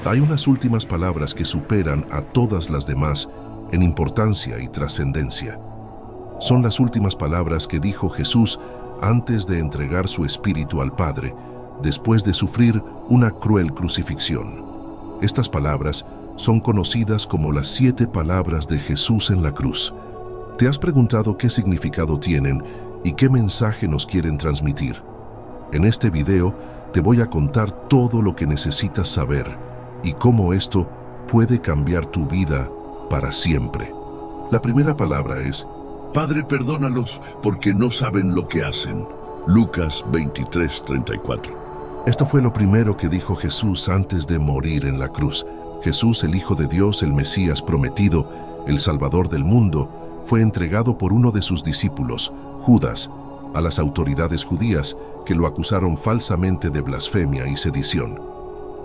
Hay unas últimas palabras que superan a todas las demás en importancia y trascendencia. Son las últimas palabras que dijo Jesús antes de entregar su espíritu al Padre, después de sufrir una cruel crucifixión. Estas palabras son conocidas como las 7 palabras de Jesús en la cruz. ¿Te has preguntado qué significado tienen y qué mensaje nos quieren transmitir? En este video te voy a contar todo lo que necesitas saber y cómo esto puede cambiar tu vida para siempre. La primera palabra es: Padre, perdónalos porque no saben lo que hacen. Lucas 23:34. Esto fue lo primero que dijo Jesús antes de morir en la cruz. Jesús, el Hijo de Dios, el Mesías prometido, el Salvador del mundo, fue entregado por uno de sus discípulos, Judas, a las autoridades judías que lo acusaron falsamente de blasfemia y sedición.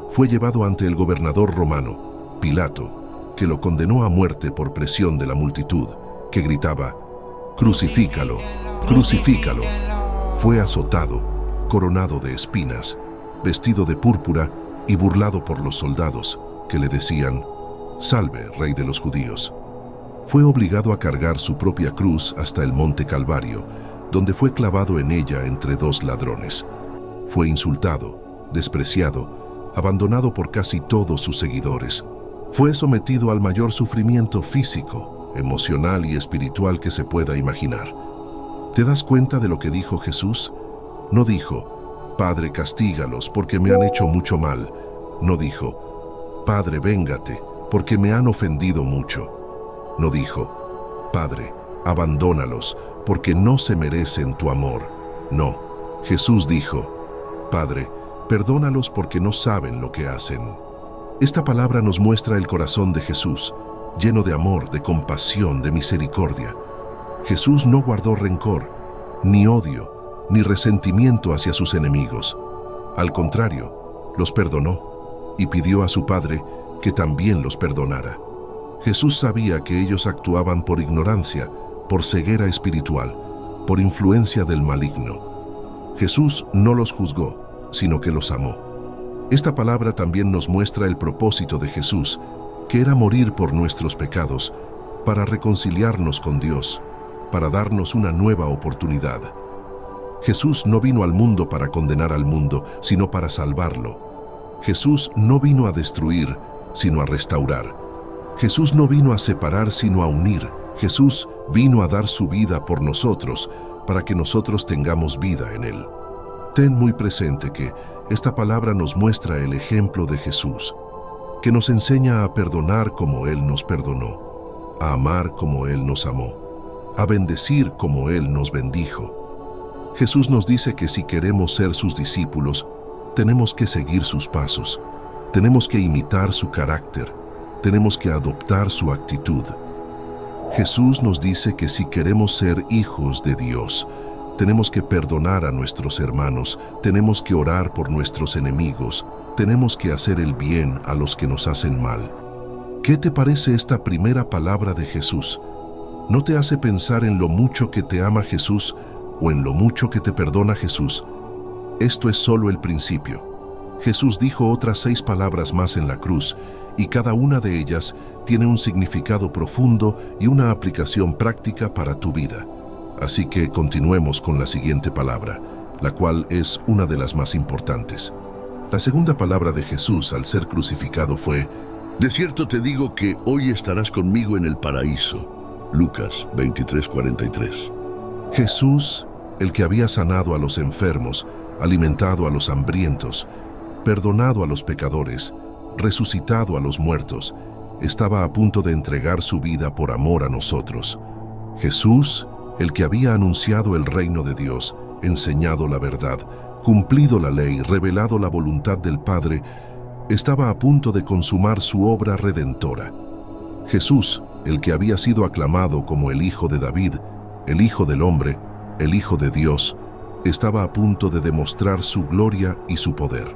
Fue llevado ante el gobernador romano, Pilato, que lo condenó a muerte por presión de la multitud, que gritaba: «¡Crucifícalo! ¡Crucifícalo!». Fue azotado, coronado de espinas, vestido de púrpura y burlado por los soldados, que le decían: «Salve, Rey de los judíos». Fue obligado a cargar su propia cruz hasta el monte Calvario, donde fue clavado en ella entre 2 ladrones. Fue insultado, despreciado, abandonado por casi todos sus seguidores. Fue sometido al mayor sufrimiento físico, emocional y espiritual que se pueda imaginar. ¿Te das cuenta de lo que dijo Jesús? No dijo: «Padre, castígalos porque me han hecho mucho mal». No dijo: «Padre, véngate porque me han ofendido mucho». No dijo: «Padre, abandónalos porque no se merecen tu amor». No, Jesús dijo: «Padre, perdónalos porque no saben lo que hacen». Esta palabra nos muestra el corazón de Jesús, lleno de amor, de compasión, de misericordia. Jesús no guardó rencor, ni odio, ni resentimiento hacia sus enemigos. Al contrario, los perdonó y pidió a su Padre que también los perdonara. Jesús sabía que ellos actuaban por ignorancia, por ceguera espiritual, por influencia del maligno. Jesús no los juzgó, sino que los amó. Esta palabra también nos muestra el propósito de Jesús, que era morir por nuestros pecados, para reconciliarnos con Dios, para darnos una nueva oportunidad. Jesús no vino al mundo para condenar al mundo, sino para salvarlo. Jesús no vino a destruir, sino a restaurar. Jesús no vino a separar, sino a unir. Jesús vino a dar su vida por nosotros, para que nosotros tengamos vida en Él. Ten muy presente que esta palabra nos muestra el ejemplo de Jesús, que nos enseña a perdonar como Él nos perdonó, a amar como Él nos amó, a bendecir como Él nos bendijo. Jesús nos dice que si queremos ser sus discípulos, tenemos que seguir sus pasos, tenemos que imitar su carácter, tenemos que adoptar su actitud. Jesús nos dice que si queremos ser hijos de Dios, tenemos que perdonar a nuestros hermanos, tenemos que orar por nuestros enemigos, tenemos que hacer el bien a los que nos hacen mal. ¿Qué te parece esta primera palabra de Jesús? ¿No te hace pensar en lo mucho que te ama Jesús o en lo mucho que te perdona Jesús? Esto es solo el principio. Jesús dijo otras 6 palabras más en la cruz, y cada una de ellas tiene un significado profundo y una aplicación práctica para tu vida. Así que continuemos con la siguiente palabra, la cual es una de las más importantes. La segunda palabra de Jesús al ser crucificado fue: De cierto te digo que hoy estarás conmigo en el paraíso. Lucas 23:43. Jesús, el que había sanado a los enfermos, alimentado a los hambrientos, perdonado a los pecadores, resucitado a los muertos, estaba a punto de entregar su vida por amor a nosotros. Jesús, el que había anunciado el reino de Dios, enseñado la verdad, cumplido la ley, revelado la voluntad del Padre, estaba a punto de consumar su obra redentora. Jesús, el que había sido aclamado como el Hijo de David, el Hijo del Hombre, el Hijo de Dios, estaba a punto de demostrar su gloria y su poder.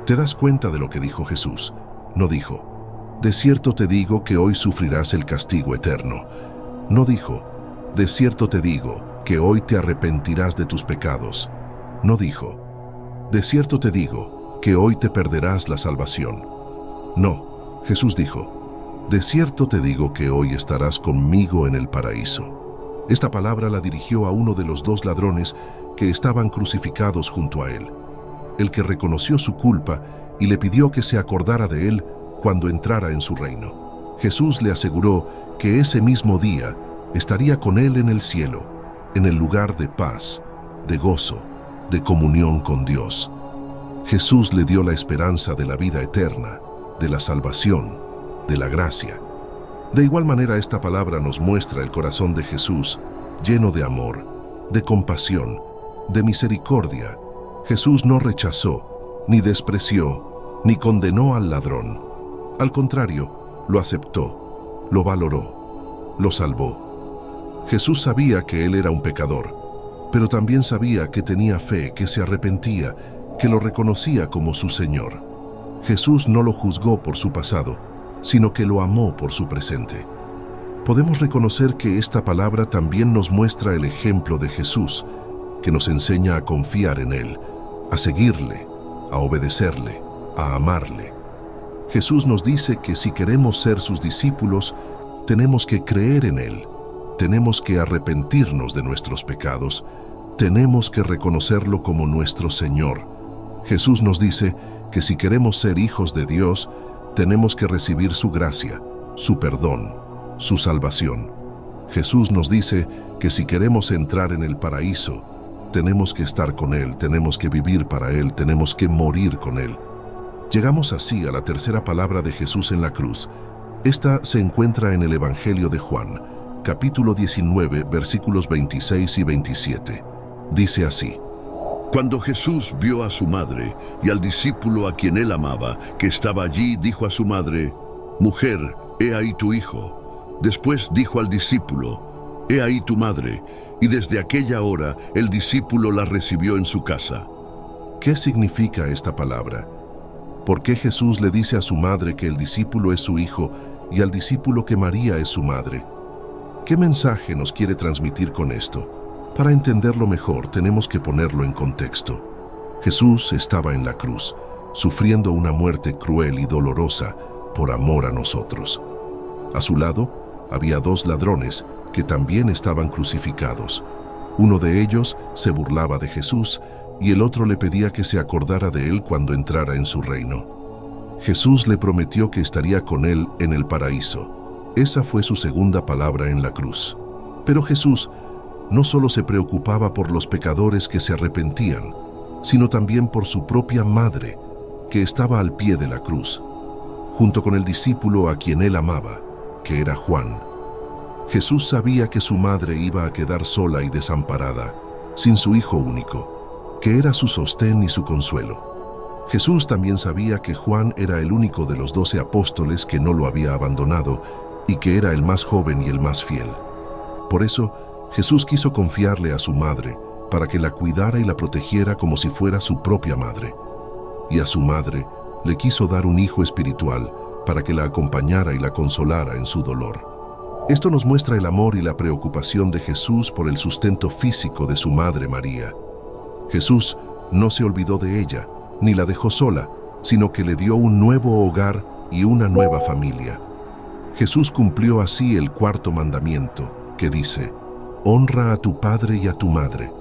¿Te das cuenta de lo que dijo Jesús? No dijo: de cierto te digo que hoy sufrirás el castigo eterno. No dijo: de cierto te digo que hoy te arrepentirás de tus pecados. No dijo: de cierto te digo que hoy te perderás la salvación. No, Jesús dijo, de cierto te digo que hoy estarás conmigo en el paraíso. Esta palabra la dirigió a uno de los dos ladrones que estaban crucificados junto a él, el que reconoció su culpa y le pidió que se acordara de él cuando entrara en su reino. Jesús le aseguró que ese mismo día estaría con él en el cielo, en el lugar de paz, de gozo, de comunión con Dios. Jesús le dio la esperanza de la vida eterna, de la salvación, de la gracia. De igual manera, esta palabra nos muestra el corazón de Jesús, lleno de amor, de compasión, de misericordia. Jesús no rechazó, ni despreció, ni condenó al ladrón. Al contrario, lo aceptó, lo valoró, lo salvó. Jesús sabía que él era un pecador, pero también sabía que tenía fe, que se arrepentía, que lo reconocía como su Señor. Jesús no lo juzgó por su pasado, sino que lo amó por su presente. Podemos reconocer que esta palabra también nos muestra el ejemplo de Jesús, que nos enseña a confiar en Él, a seguirle, a obedecerle, a amarle. Jesús nos dice que si queremos ser sus discípulos, tenemos que creer en Él, tenemos que arrepentirnos de nuestros pecados, tenemos que reconocerlo como nuestro Señor. Jesús nos dice que si queremos ser hijos de Dios, tenemos que recibir su gracia, su perdón, su salvación. Jesús nos dice que si queremos entrar en el paraíso, tenemos que estar con Él, tenemos que vivir para Él, tenemos que morir con Él. Llegamos así a la tercera palabra de Jesús en la cruz. Esta se encuentra en el Evangelio de Juan, capítulo 19, versículos 26 y 27. Dice así: Cuando Jesús vio a su madre y al discípulo a quien él amaba, que estaba allí, dijo a su madre: Mujer, he ahí tu hijo. Después dijo al discípulo: He ahí tu madre. Y desde aquella hora el discípulo la recibió en su casa. ¿Qué significa esta palabra? ¿Por qué Jesús le dice a su madre que el discípulo es su hijo y al discípulo que María es su madre? ¿Qué mensaje nos quiere transmitir con esto? Para entenderlo mejor, tenemos que ponerlo en contexto. Jesús estaba en la cruz, sufriendo una muerte cruel y dolorosa por amor a nosotros. A su lado había dos ladrones que también estaban crucificados. Uno de ellos se burlaba de Jesús y el otro le pedía que se acordara de él cuando entrara en su reino. Jesús le prometió que estaría con él en el paraíso. Esa fue su segunda palabra en la cruz. Pero Jesús no solo se preocupaba por los pecadores que se arrepentían, sino también por su propia madre, que estaba al pie de la cruz, junto con el discípulo a quien él amaba, que era Juan. Jesús sabía que su madre iba a quedar sola y desamparada, sin su hijo único, que era su sostén y su consuelo. Jesús también sabía que Juan era el único de los 12 apóstoles que no lo había abandonado y que era el más joven y el más fiel. Por eso, Jesús quiso confiarle a su madre para que la cuidara y la protegiera como si fuera su propia madre. Y a su madre le quiso dar un hijo espiritual para que la acompañara y la consolara en su dolor. Esto nos muestra el amor y la preocupación de Jesús por el sustento físico de su madre María. Jesús no se olvidó de ella, ni la dejó sola, sino que le dio un nuevo hogar y una nueva familia. Jesús cumplió así el cuarto mandamiento, que dice: honra a tu padre y a tu madre.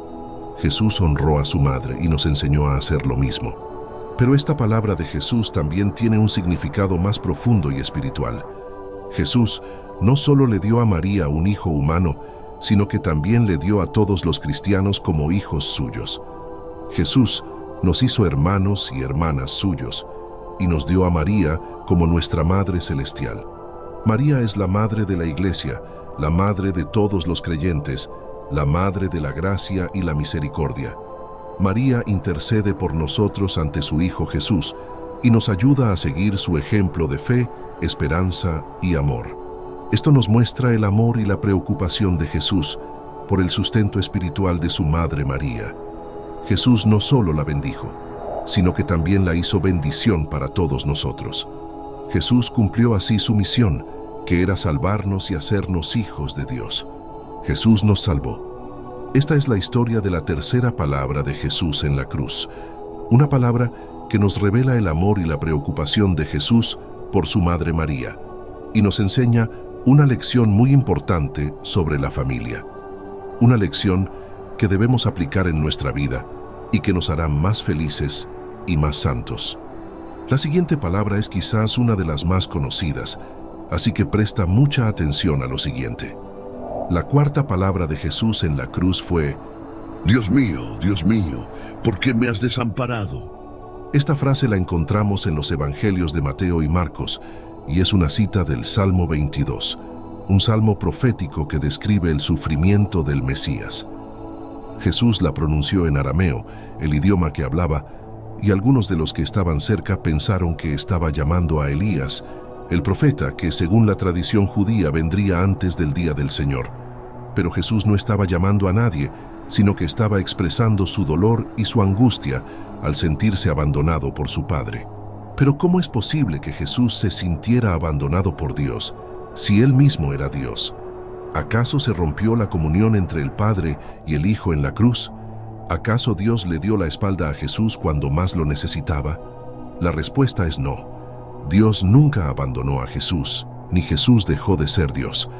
Jesús honró a su madre y nos enseñó a hacer lo mismo. Pero esta palabra de Jesús también tiene un significado más profundo y espiritual. Jesús no solo le dio a María un hijo humano, sino que también le dio a todos los cristianos como hijos suyos. Jesús nos hizo hermanos y hermanas suyos, y nos dio a María como nuestra Madre Celestial. María es la Madre de la Iglesia, la Madre de todos los creyentes, la Madre de la gracia y la misericordia. María intercede por nosotros ante su Hijo Jesús y nos ayuda a seguir su ejemplo de fe, esperanza y amor. Esto nos muestra el amor y la preocupación de Jesús por el sustento espiritual de su Madre María. Jesús no solo la bendijo, sino que también la hizo bendición para todos nosotros. Jesús cumplió así su misión, que era salvarnos y hacernos hijos de Dios. Jesús nos salvó. Esta es la historia de la tercera palabra de Jesús en la cruz, una palabra que nos revela el amor y la preocupación de Jesús por su madre María, y nos enseña una lección muy importante sobre la familia. Una lección que debemos aplicar en nuestra vida y que nos hará más felices y más santos. La siguiente palabra es quizás una de las más conocidas, así que presta mucha atención a lo siguiente. La cuarta palabra de Jesús en la cruz fue: Dios mío, ¿por qué me has desamparado? Esta frase la encontramos en los evangelios de Mateo y Marcos, y es una cita del Salmo 22, un salmo profético que describe el sufrimiento del Mesías. Jesús la pronunció en arameo, el idioma que hablaba, y algunos de los que estaban cerca pensaron que estaba llamando a Elías, el profeta que según la tradición judía vendría antes del día del Señor. Pero Jesús no estaba llamando a nadie, sino que estaba expresando su dolor y su angustia al sentirse abandonado por su Padre. Pero ¿cómo es posible que Jesús se sintiera abandonado por Dios si Él mismo era Dios? ¿Acaso se rompió la comunión entre el Padre y el Hijo en la cruz? ¿Acaso Dios le dio la espalda a Jesús cuando más lo necesitaba? La respuesta es no. Dios nunca abandonó a Jesús, ni Jesús dejó de ser Dios.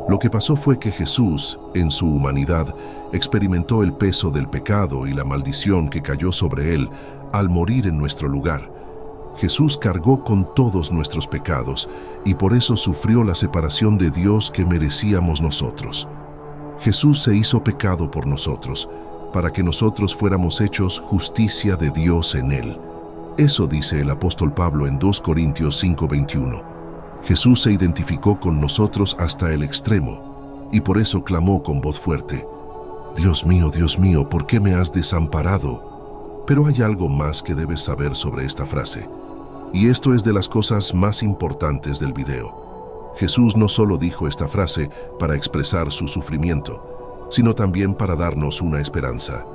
Lo que pasó fue que Jesús, en su humanidad, experimentó el peso del pecado y la maldición que cayó sobre Él al morir en nuestro lugar. Jesús cargó con todos nuestros pecados y por eso sufrió la separación de Dios que merecíamos nosotros. Jesús se hizo pecado por nosotros, para que nosotros fuéramos hechos justicia de Dios en Él. Eso dice el apóstol Pablo en 2 Corintios 5:21. Jesús se identificó con nosotros hasta el extremo, y por eso clamó con voz fuerte: Dios mío, ¿por qué me has desamparado? Pero hay algo más que debes saber sobre esta frase, y esto es de las cosas más importantes del video. Jesús no solo dijo esta frase para expresar su sufrimiento, sino también para darnos una esperanza.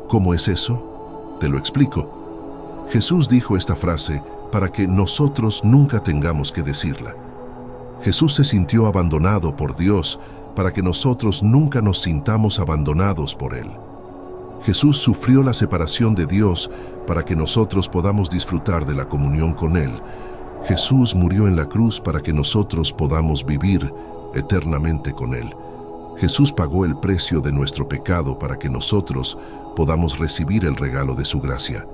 ¿Cómo es eso? Te lo explico. Jesús dijo esta frase para que nosotros nunca tengamos que decirla. Jesús se sintió abandonado por Dios para que nosotros nunca nos sintamos abandonados por Él. Jesús sufrió la separación de Dios para que nosotros podamos disfrutar de la comunión con Él. Jesús murió en la cruz para que nosotros podamos vivir eternamente con Él. Jesús pagó el precio de nuestro pecado para que nosotros podamos recibir el regalo de su gracia.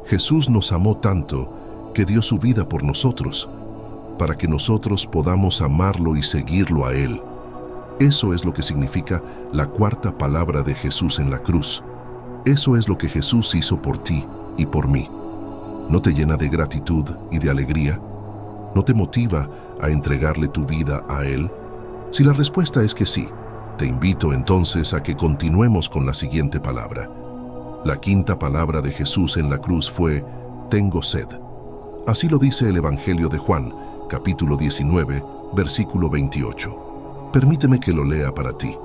Jesús nos amó tanto que dio su vida por nosotros, para que nosotros podamos amarlo y seguirlo a Él. Eso es lo que significa la cuarta palabra de Jesús en la cruz. Eso es lo que Jesús hizo por ti y por mí. ¿No te llena de gratitud y de alegría? ¿No te motiva a entregarle tu vida a Él? Si la respuesta es que sí, te invito entonces a que continuemos con la siguiente palabra. La quinta palabra de Jesús en la cruz fue: tengo sed. Así lo dice el Evangelio de Juan, capítulo 19, versículo 28. Permíteme que lo lea para ti.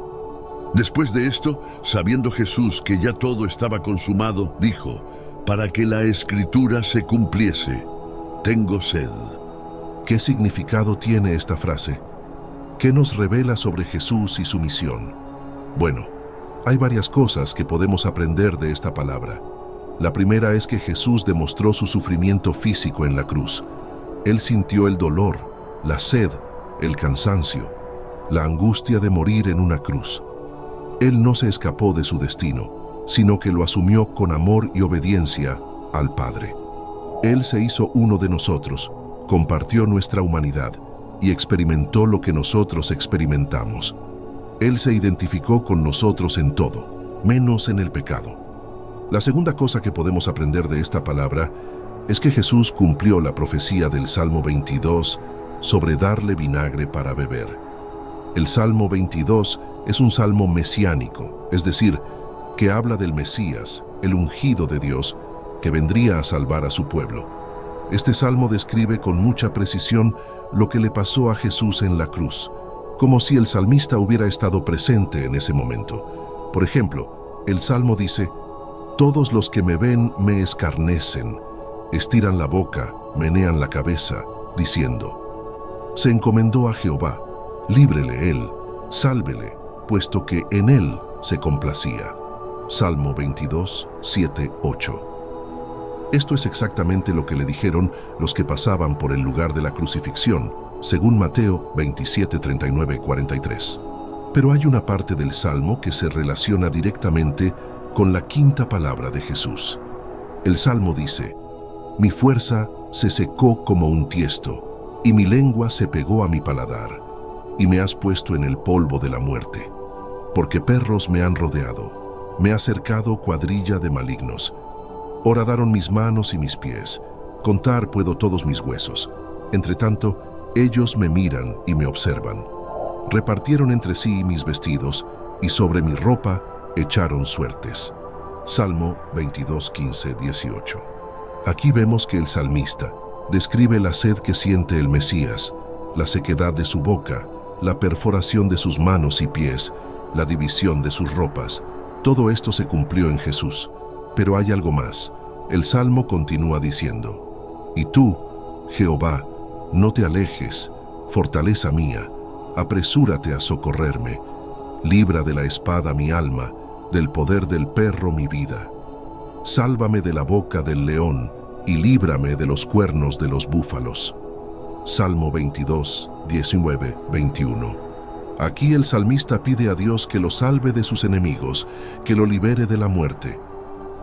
Después de esto, sabiendo Jesús que ya todo estaba consumado, dijo: para que la Escritura se cumpliese, tengo sed. ¿Qué significado tiene esta frase? ¿Qué nos revela sobre Jesús y su misión? Bueno, hay varias cosas que podemos aprender de esta palabra. La primera es que Jesús demostró su sufrimiento físico en la cruz. Él sintió el dolor, la sed, el cansancio, la angustia de morir en una cruz. Él no se escapó de su destino, sino que lo asumió con amor y obediencia al Padre. Él se hizo uno de nosotros, compartió nuestra humanidad y experimentó lo que nosotros experimentamos. Él se identificó con nosotros en todo, menos en el pecado. La segunda cosa que podemos aprender de esta palabra es que Jesús cumplió la profecía del Salmo 22 sobre darle vinagre para beber. El Salmo 22 es un salmo mesiánico, es decir, que habla del Mesías, el ungido de Dios, que vendría a salvar a su pueblo. Este salmo describe con mucha precisión lo que le pasó a Jesús en la cruz, como si el salmista hubiera estado presente en ese momento. Por ejemplo, el salmo dice: todos los que me ven me escarnecen, estiran la boca, menean la cabeza, diciendo: se encomendó a Jehová, líbrele él, sálvele, puesto que en él se complacía. Salmo 22, 7, 8. Esto es exactamente lo que le dijeron los que pasaban por el lugar de la crucifixión, según Mateo 27, 39, 43. Pero hay una parte del Salmo que se relaciona directamente con la quinta palabra de Jesús. El Salmo dice: mi fuerza se secó como un tiesto, y mi lengua se pegó a mi paladar, y me has puesto en el polvo de la muerte. Porque perros me han rodeado, me ha cercado cuadrilla de malignos. Horadaron mis manos y mis pies, contar puedo todos mis huesos. Entre tanto, ellos me miran y me observan. Repartieron entre sí mis vestidos, y sobre mi ropa echaron suertes. Salmo 22, 15, 18. Aquí vemos que el salmista describe la sed que siente el Mesías, la sequedad de su boca, la perforación de sus manos y pies, la división de sus ropas. Todo esto se cumplió en Jesús. Pero hay algo más. El Salmo continúa diciendo: y tú, Jehová, no te alejes, fortaleza mía, apresúrate a socorrerme. Libra de la espada mi alma, del poder del perro mi vida. Sálvame de la boca del león y líbrame de los cuernos de los búfalos. Salmo 22, 19, 21. Aquí el salmista pide a Dios que lo salve de sus enemigos, que lo libere de la muerte.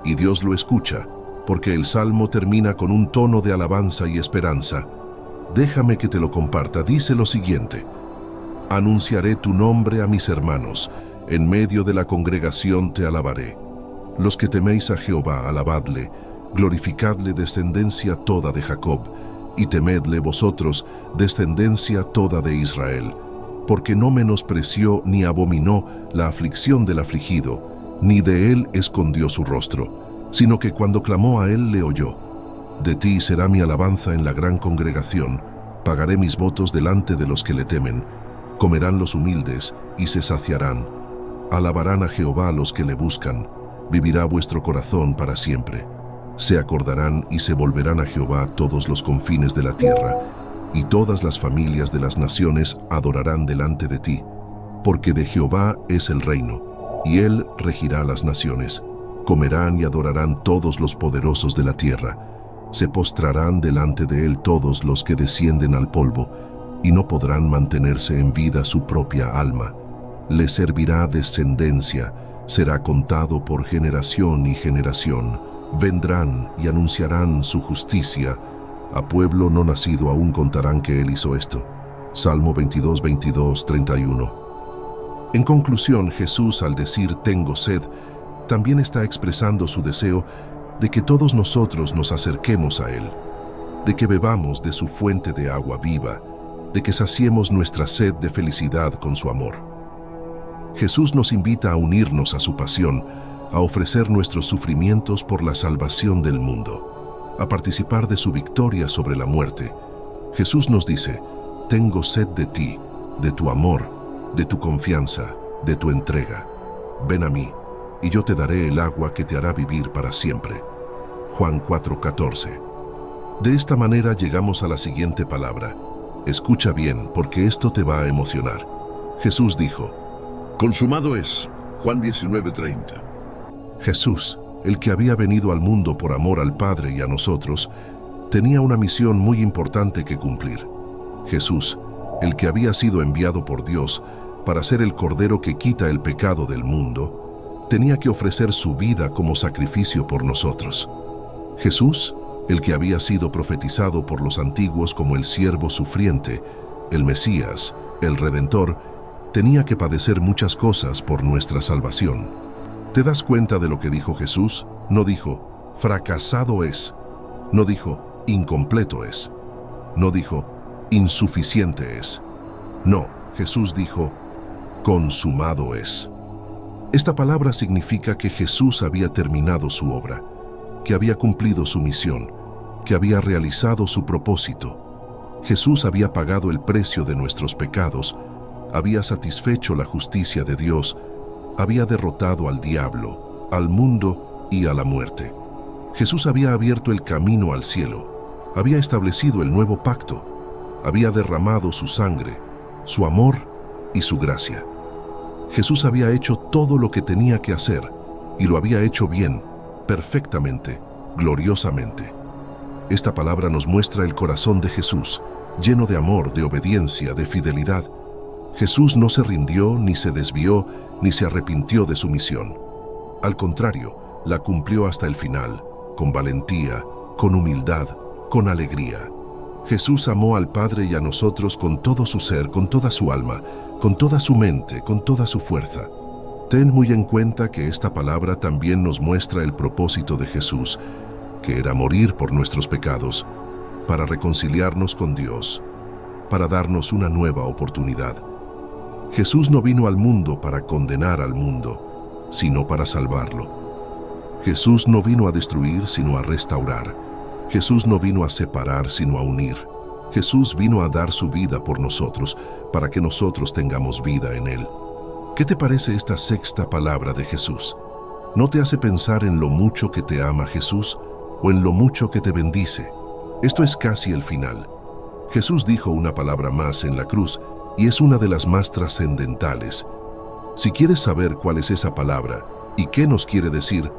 Y Dios lo escucha, porque el Salmo termina con un tono de alabanza y esperanza. Déjame que te lo comparta. Dice lo siguiente: anunciaré tu nombre a mis hermanos, en medio de la congregación te alabaré. Los que teméis a Jehová, alabadle, glorificadle descendencia toda de Jacob, y temedle vosotros, descendencia toda de Israel, porque no menospreció ni abominó la aflicción del afligido, ni de él escondió su rostro, sino que cuando clamó a él le oyó. De ti será mi alabanza en la gran congregación, pagaré mis votos delante de los que le temen. Comerán los humildes y se saciarán. Alabarán a Jehová los que le buscan. Vivirá vuestro corazón para siempre. Se acordarán y se volverán a Jehová todos los confines de la tierra, y todas las familias de las naciones adorarán delante de ti, porque de Jehová es el reino, y él regirá las naciones. Comerán y adorarán todos los poderosos de la tierra. Se postrarán delante de él todos los que descienden al polvo, y no podrán mantenerse en vida su propia alma. Le servirá descendencia, será contado por generación y generación. Vendrán y anunciarán su justicia. A pueblo no nacido aún contarán que él hizo esto. Salmo 22, 22, 31. En conclusión, Jesús, al decir tengo sed, también está expresando su deseo de que todos nosotros nos acerquemos a él, de que bebamos de su fuente de agua viva, de que saciemos nuestra sed de felicidad con su amor. Jesús nos invita a unirnos a su pasión, a ofrecer nuestros sufrimientos por la salvación del mundo, a participar de su victoria sobre la muerte. Jesús nos dice: tengo sed de ti, de tu amor, de tu confianza, de tu entrega. Ven a mí, y yo te daré el agua que te hará vivir para siempre. Juan 4:14. De esta manera llegamos a la siguiente palabra. Escucha bien, porque esto te va a emocionar. Jesús dijo: consumado es. Juan 19:30. Jesús, el que había venido al mundo por amor al Padre y a nosotros, tenía una misión muy importante que cumplir. Jesús, el que había sido enviado por Dios para ser el Cordero que quita el pecado del mundo, tenía que ofrecer su vida como sacrificio por nosotros. Jesús, el que había sido profetizado por los antiguos como el siervo sufriente, el Mesías, el Redentor, tenía que padecer muchas cosas por nuestra salvación. ¿Te das cuenta de lo que dijo Jesús? No dijo, fracasado es. No dijo, incompleto es. No dijo, insuficiente es. No, Jesús dijo, consumado es. Esta palabra significa que Jesús había terminado su obra, que había cumplido su misión, que había realizado su propósito. Jesús había pagado el precio de nuestros pecados, había satisfecho la justicia de Dios, había derrotado al diablo, al mundo y a la muerte. Jesús había abierto el camino al cielo, había establecido el nuevo pacto, había derramado su sangre, su amor y su gracia. Jesús había hecho todo lo que tenía que hacer y lo había hecho bien, perfectamente, gloriosamente. Esta palabra nos muestra el corazón de Jesús, lleno de amor, de obediencia, de fidelidad. Jesús no se rindió, ni se desvió, ni se arrepintió de su misión. Al contrario, la cumplió hasta el final, con valentía, con humildad, con alegría. Jesús amó al Padre y a nosotros con todo su ser, con toda su alma, con toda su mente, con toda su fuerza. Ten muy en cuenta que esta palabra también nos muestra el propósito de Jesús, que era morir por nuestros pecados, para reconciliarnos con Dios, para darnos una nueva oportunidad. Jesús no vino al mundo para condenar al mundo, sino para salvarlo. Jesús no vino a destruir, sino a restaurar. Jesús no vino a separar, sino a unir. Jesús vino a dar su vida por nosotros, para que nosotros tengamos vida en Él. ¿Qué te parece esta sexta palabra de Jesús? ¿No te hace pensar en lo mucho que te ama Jesús o en lo mucho que te bendice? Esto es casi el final. Jesús dijo una palabra más en la cruz y es una de las más trascendentales. Si quieres saber cuál es esa palabra y qué nos quiere decir,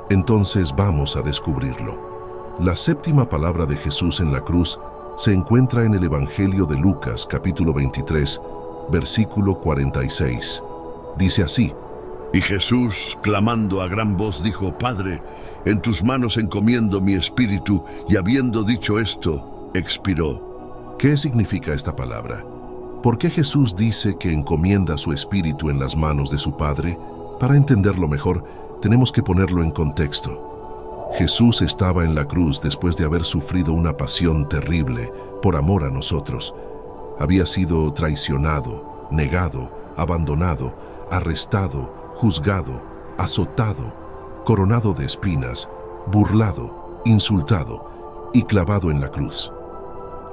entonces vamos a descubrirlo. La séptima palabra de Jesús en la cruz se encuentra en el Evangelio de Lucas, capítulo 23, versículo 46. Dice así: Y Jesús, clamando a gran voz, dijo: Padre, en tus manos encomiendo mi espíritu, y habiendo dicho esto, expiró. ¿Qué significa esta palabra? ¿Por qué Jesús dice que encomienda su espíritu en las manos de su Padre? Para entenderlo mejor, tenemos que ponerlo en contexto. Jesús estaba en la cruz después de haber sufrido una pasión terrible por amor a nosotros. Había sido traicionado, negado, abandonado, arrestado, juzgado, azotado, coronado de espinas, burlado, insultado y clavado en la cruz.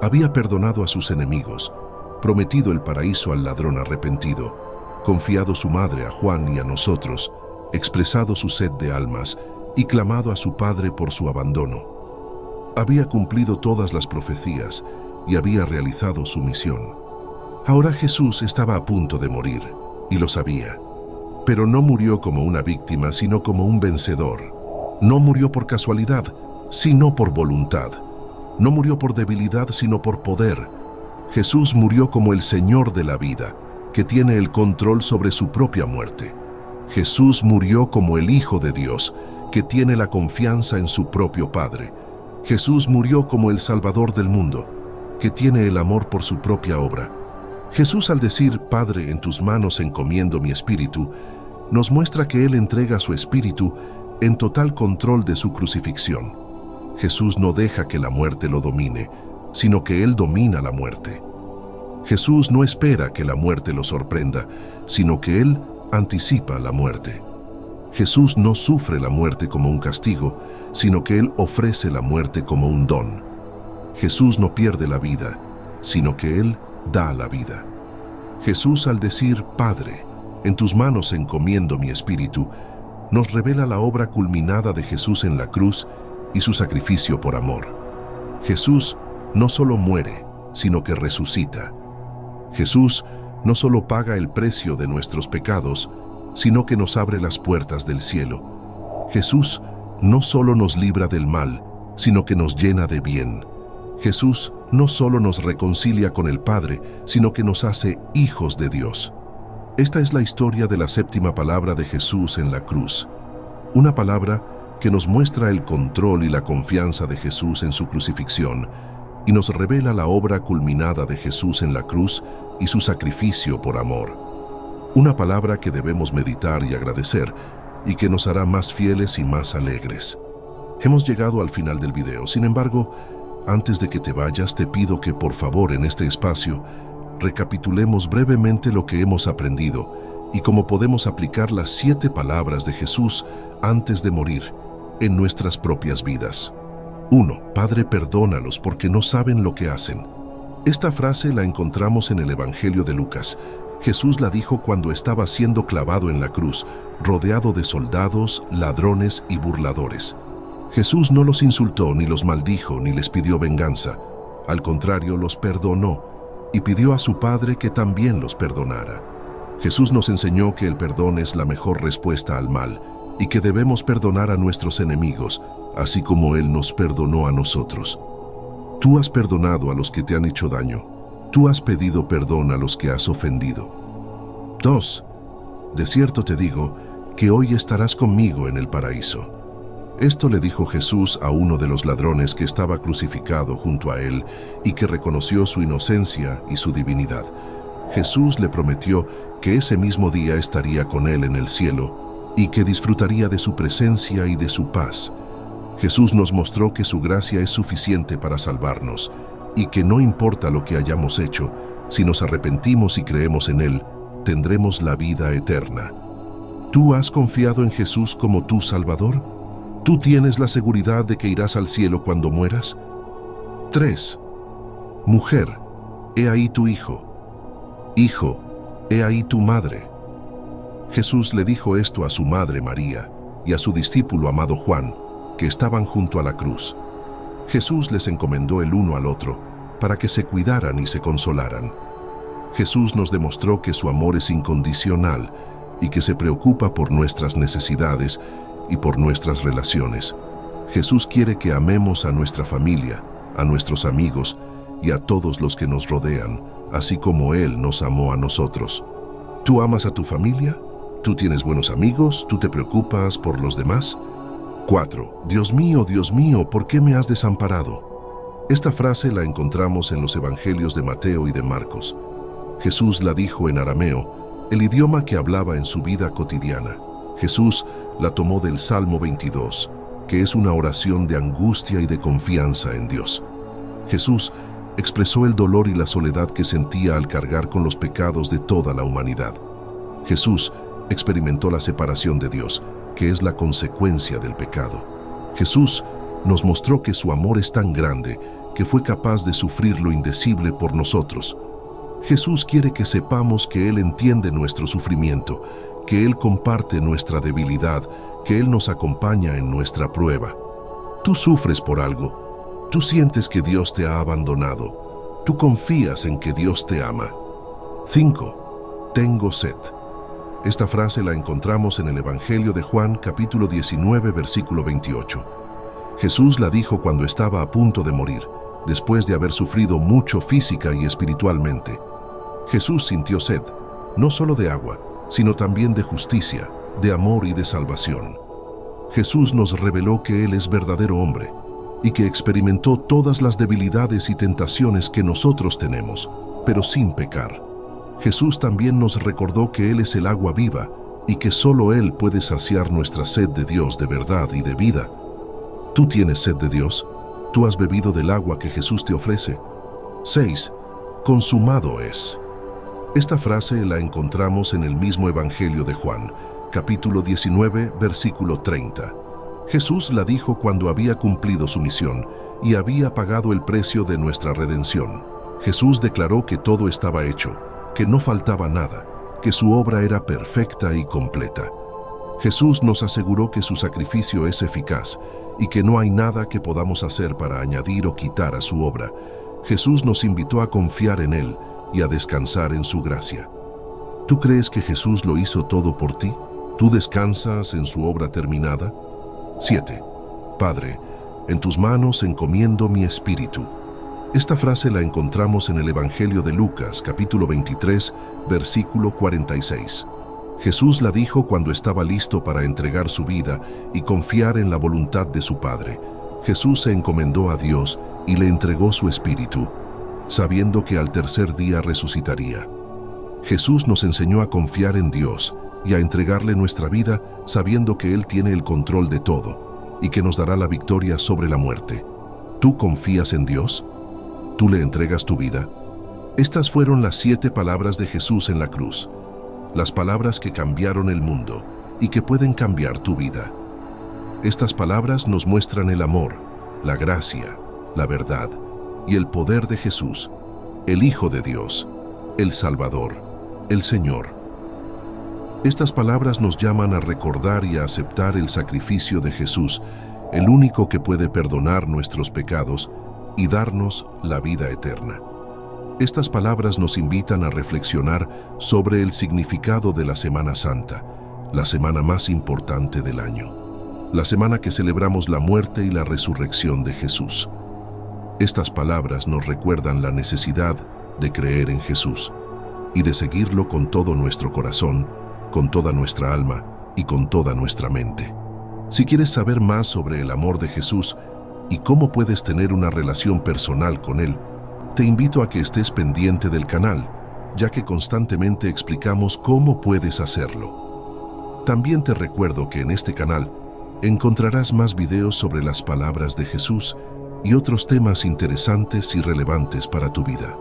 Había perdonado a sus enemigos, prometido el paraíso al ladrón arrepentido, confiado su madre a Juan y a nosotros, expresado su sed de almas y clamado a su Padre por su abandono. Había cumplido todas las profecías y había realizado su misión. Ahora Jesús estaba a punto de morir, y lo sabía. Pero no murió como una víctima, sino como un vencedor. No murió por casualidad, sino por voluntad. No murió por debilidad, sino por poder. Jesús murió como el Señor de la vida, que tiene el control sobre su propia muerte. Jesús murió como el Hijo de Dios, que tiene la confianza en su propio Padre. Jesús murió como el Salvador del mundo, que tiene el amor por su propia obra. Jesús, al decir: Padre, en tus manos encomiendo mi espíritu, nos muestra que Él entrega su espíritu en total control de su crucifixión. Jesús no deja que la muerte lo domine, sino que Él domina la muerte. Jesús no espera que la muerte lo sorprenda, sino que Él anticipa la muerte. Jesús no sufre la muerte como un castigo, sino que Él ofrece la muerte como un don. Jesús no pierde la vida, sino que Él da la vida. Jesús, al decir: Padre, en tus manos encomiendo mi espíritu, nos revela la obra culminada de Jesús en la cruz y su sacrificio por amor. Jesús no solo muere, sino que resucita. Jesús no solo paga el precio de nuestros pecados, sino que nos abre las puertas del cielo. Jesús no solo nos libra del mal, sino que nos llena de bien. Jesús no solo nos reconcilia con el Padre, sino que nos hace hijos de Dios. Esta es la historia de la séptima palabra de Jesús en la cruz. Una palabra que nos muestra el control y la confianza de Jesús en su crucifixión y nos revela la obra culminada de Jesús en la cruz y su sacrificio por amor. Una palabra que debemos meditar y agradecer y que nos hará más fieles y más alegres. Hemos llegado al final del video. Sin embargo, antes de que te vayas, te pido que por favor en este espacio recapitulemos brevemente lo que hemos aprendido y cómo podemos aplicar las 7 palabras de Jesús antes de morir en nuestras propias vidas. 1. Padre, perdónalos porque no saben lo que hacen. Esta frase la encontramos en el Evangelio de Lucas. Jesús la dijo cuando estaba siendo clavado en la cruz, rodeado de soldados, ladrones y burladores. Jesús no los insultó, ni los maldijo, ni les pidió venganza. Al contrario, los perdonó y pidió a su Padre que también los perdonara. Jesús nos enseñó que el perdón es la mejor respuesta al mal y que debemos perdonar a nuestros enemigos, así como Él nos perdonó a nosotros. Tú has perdonado a los que te han hecho daño. Tú has pedido perdón a los que has ofendido. 2. De cierto te digo que hoy estarás conmigo en el paraíso. Esto le dijo Jesús a uno de los ladrones que estaba crucificado junto a él y que reconoció su inocencia y su divinidad. Jesús le prometió que ese mismo día estaría con él en el cielo y que disfrutaría de su presencia y de su paz. Jesús nos mostró que su gracia es suficiente para salvarnos y que no importa lo que hayamos hecho, si nos arrepentimos y creemos en Él, tendremos la vida eterna. ¿Tú has confiado en Jesús como tu Salvador? ¿Tú tienes la seguridad de que irás al cielo cuando mueras? 3. Mujer, he ahí tu hijo. Hijo, he ahí tu madre. Jesús le dijo esto a su madre María y a su discípulo amado Juan, que estaban junto a la cruz. Jesús les encomendó el uno al otro para que se cuidaran y se consolaran. Jesús nos demostró que su amor es incondicional y que se preocupa por nuestras necesidades y por nuestras relaciones. Jesús quiere que amemos a nuestra familia, a nuestros amigos y a todos los que nos rodean, así como Él nos amó a nosotros. ¿Tú amas a tu familia? ¿Tú tienes buenos amigos? ¿Tú te preocupas por los demás? 4. Dios mío, ¿por qué me has desamparado? Esta frase la encontramos en los evangelios de Mateo y de Marcos. Jesús la dijo en arameo, el idioma que hablaba en su vida cotidiana. Jesús la tomó del Salmo 22, que es una oración de angustia y de confianza en Dios. Jesús expresó el dolor y la soledad que sentía al cargar con los pecados de toda la humanidad. Jesús experimentó la separación de Dios, que es la consecuencia del pecado. Jesús nos mostró que su amor es tan grande que fue capaz de sufrir lo indecible por nosotros. Jesús quiere que sepamos que Él entiende nuestro sufrimiento, que Él comparte nuestra debilidad, que Él nos acompaña en nuestra prueba. Tú sufres por algo, tú sientes que Dios te ha abandonado, tú confías en que Dios te ama. 5. Tengo sed. Esta frase la encontramos en el Evangelio de Juan, capítulo 19, versículo 28. Jesús la dijo cuando estaba a punto de morir, después de haber sufrido mucho física y espiritualmente. Jesús sintió sed, no solo de agua, sino también de justicia, de amor y de salvación. Jesús nos reveló que Él es verdadero hombre y que experimentó todas las debilidades y tentaciones que nosotros tenemos, pero sin pecar. Jesús también nos recordó que Él es el agua viva y que solo Él puede saciar nuestra sed de Dios de verdad y de vida. ¿Tú tienes sed de Dios? ¿Tú has bebido del agua que Jesús te ofrece? 6. Consumado es. Esta frase la encontramos en el mismo Evangelio de Juan, capítulo 19, versículo 30. Jesús la dijo cuando había cumplido su misión y había pagado el precio de nuestra redención. Jesús declaró que todo estaba hecho, que no faltaba nada, que su obra era perfecta y completa. Jesús nos aseguró que su sacrificio es eficaz y que no hay nada que podamos hacer para añadir o quitar a su obra. Jesús nos invitó a confiar en Él y a descansar en su gracia. ¿Tú crees que Jesús lo hizo todo por ti? ¿Tú descansas en su obra terminada? 7. Padre, en tus manos encomiendo mi espíritu. Esta frase la encontramos en el Evangelio de Lucas, capítulo 23, versículo 46. Jesús la dijo cuando estaba listo para entregar su vida y confiar en la voluntad de su Padre. Jesús se encomendó a Dios y le entregó su espíritu, sabiendo que al tercer día resucitaría. Jesús nos enseñó a confiar en Dios y a entregarle nuestra vida sabiendo que Él tiene el control de todo y que nos dará la victoria sobre la muerte. ¿Tú confías en Dios? ¿Tú le entregas tu vida? Estas fueron las 7 palabras de Jesús en la cruz, las palabras que cambiaron el mundo y que pueden cambiar tu vida. Estas palabras nos muestran el amor, la gracia, la verdad y el poder de Jesús, el Hijo de Dios, el Salvador, el Señor. Estas palabras nos llaman a recordar y a aceptar el sacrificio de Jesús, el único que puede perdonar nuestros pecados y darnos la vida eterna. Estas palabras nos invitan a reflexionar sobre el significado de la Semana Santa, la semana más importante del año. la semana que celebramos la muerte y la resurrección de Jesús. Estas palabras nos recuerdan la necesidad de creer en Jesús y de seguirlo con todo nuestro corazón, con toda nuestra alma y con toda nuestra mente. Si quieres saber más sobre el amor de Jesús y cómo puedes tener una relación personal con Él, te invito a que estés pendiente del canal, ya que constantemente explicamos cómo puedes hacerlo. También te recuerdo que en este canal encontrarás más videos sobre las palabras de Jesús y otros temas interesantes y relevantes para tu vida.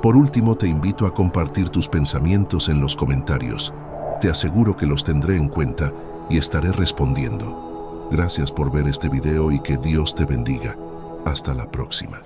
Por último, te invito a compartir tus pensamientos en los comentarios. Te aseguro que los tendré en cuenta y estaré respondiendo. Gracias por ver este video y que Dios te bendiga. Hasta la próxima.